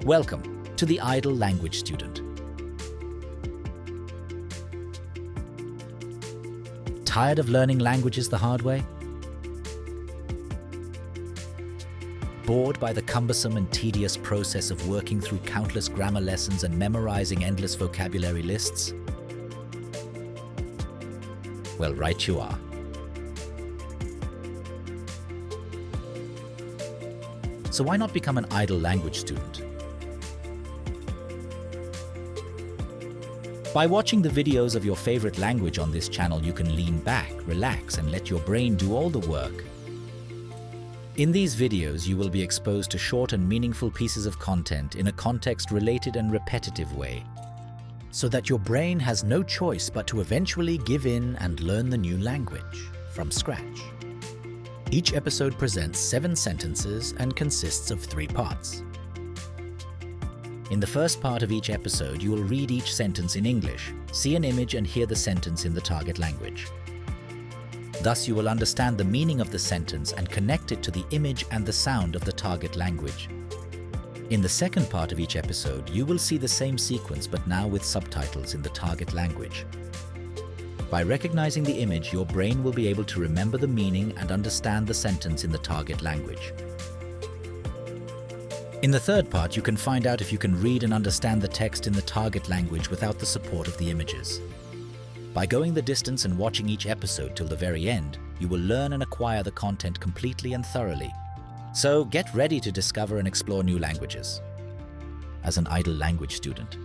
Welcome to the Idle Language Student. Tired of learning languages the hard way? Bored by the cumbersome and tedious process of working through countless grammar lessons and memorizing endless vocabulary lists? Well, right you are. So why not become an idle language student? By watching the videos of your favorite language on this channel, you can lean back, relax, and let your brain do all the work. In these videos, you will be exposed to short and meaningful pieces of content in a context-related and repetitive way, so that your brain has no choice but to eventually give in and learn the new language from scratch. Each episode presents 7 sentences and consists of 3 parts. In the first part of each episode, you will read each sentence in English, see an image and hear the sentence in the target language. Thus, you will understand the meaning of the sentence and connect it to the image and the sound of the target language. In the second part of each episode, you will see the same sequence but now with subtitles in the target language. By recognizing the image, your brain will be able to remember the meaning and understand the sentence in the target language. In the third part, you can find out if you can read and understand the text in the target language without the support of the images. By going the distance and watching each episode till the very end, you will learn and acquire the content completely and thoroughly. So get ready to discover and explore new languages as an idle language student.